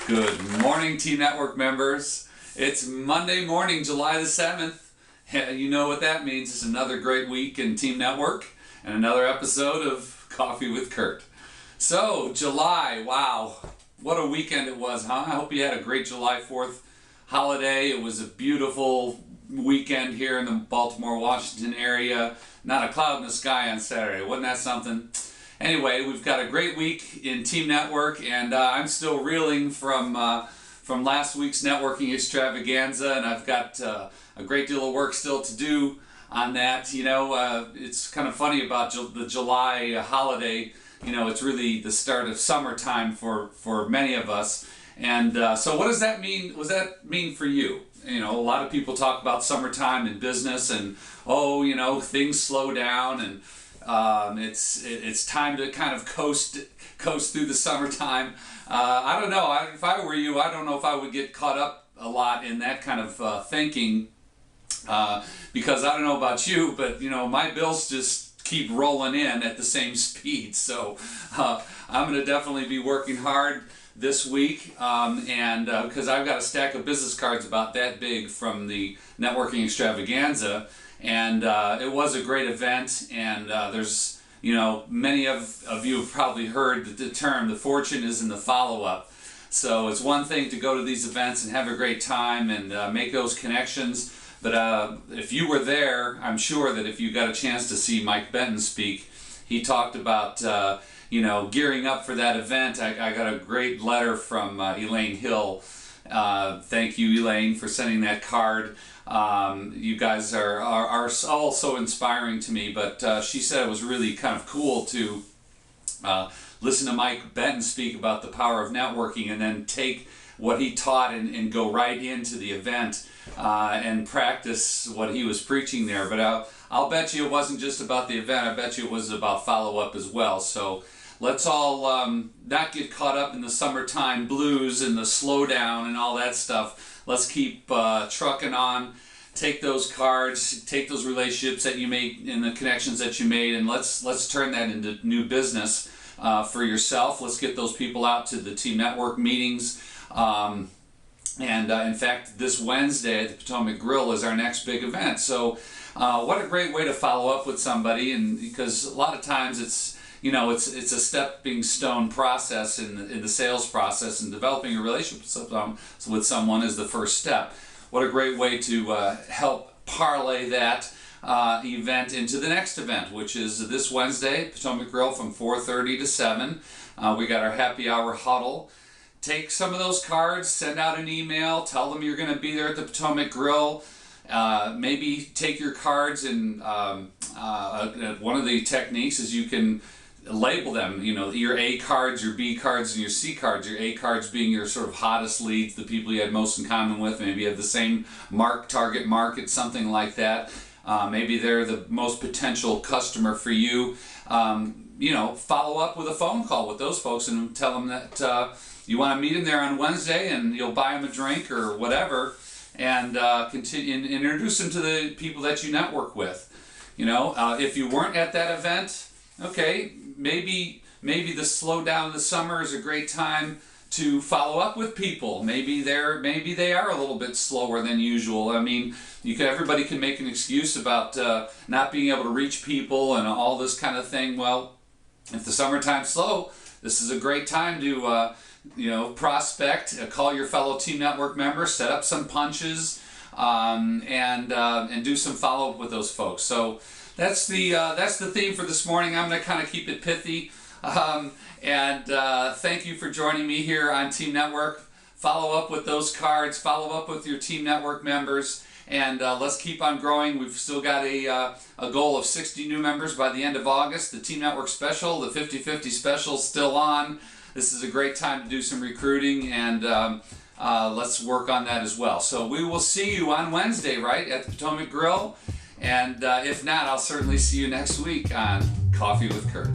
Good morning, Team Network members. It's Monday morning, July the 7th. You know what that means. It's another great week in Team Network and another episode of Coffee with Curt. So, July, wow, what a weekend it was, huh? I hope you had a great July 4th holiday. It was a beautiful weekend here in the Baltimore, Washington area. Not a cloud in the sky on Saturday. Wasn't that something? Anyway, we've got a great week in Team Network, and I'm still reeling from last week's networking extravaganza, and I've got a great deal of work still to do on that. You know, it's kind of funny about the July holiday. You know, it's really the start of summertime for many of us. And so what does that mean? What does that mean for you? You know, a lot of people talk about summertime in business and, oh, you know, things slow down and it's time to kind of coast through the summertime. I don't know. If I were you, I don't know if I would get caught up a lot in that kind of thinking because I don't know about you, but you know, my bills just keep rolling in at the same speed. So I'm going to definitely be working hard this week, and because I've got a stack of business cards about that big from the networking extravaganza. And it was a great event, and there's, you know, many of you have probably heard the term, the fortune is in the follow-up. So it's one thing to go to these events and have a great time and make those connections, but if you were there, I'm sure that if you got a chance to see Mike Benton speak, he talked about, you know, gearing up for that event. I got a great letter from Elaine Hill. Thank you, Elaine, for sending that card. You guys are all so inspiring to me, but she said it was really kind of cool to listen to Mike Benton speak about the power of networking and then take what he taught and go right into the event and practice what he was preaching there. But I'll bet you it wasn't just about the event. I bet you it was about follow-up as well. So let's all not get caught up in the summertime blues and the slowdown and all that stuff. Let's keep trucking on. Take those cards, take those relationships that you made and the connections that you made, and let's turn that into new business for yourself. Let's get those people out to the Team Network meetings. In fact, this Wednesday at the Potomac Grill is our next big event. So what a great way to follow up with somebody, and because a lot of times it's, you know, it's a stepping stone process in the sales process, and developing a relationship with someone is the first step. What a great way to help parlay that event into the next event, which is this Wednesday, Potomac Grill from 4:30 to 7. We got our happy hour huddle. Take some of those cards, send out an email, tell them you're going to be there at the Potomac Grill. Maybe take your cards, and one of the techniques is you can label them, you know, your A cards, your B cards, and your C cards. Your A cards being your sort of hottest leads, the people you had most in common with. Maybe you have the same target market, something like that. Maybe they're the most potential customer for you. You know, follow up with a phone call with those folks and tell them that you want to meet them there on Wednesday, and you'll buy them a drink or whatever, and continue and introduce them to the people that you network with. You know, if you weren't at that event, okay, maybe the slowdown of the summer is a great time to follow up with people. Maybe they are a little bit slower than usual. I mean, everybody can make an excuse about not being able to reach people and all this kind of thing. Well, if the summertime's slow, this is a great time to you know, prospect, call your fellow Team Network members, set up some punches, and do some follow up with those folks. So that's the theme for this morning. I'm going to kind of keep it pithy. Thank you for joining me here on Team Network. Follow up with those cards. Follow up with your Team Network members. And let's keep on growing. We've still got a goal of 60 new members by the end of August. The Team Network special, the 50-50 special, is still on. This is a great time to do some recruiting, and let's work on that as well. So we will see you on Wednesday, right, at the Potomac Grill. And if not, I'll certainly see you next week on Coffee with Curt.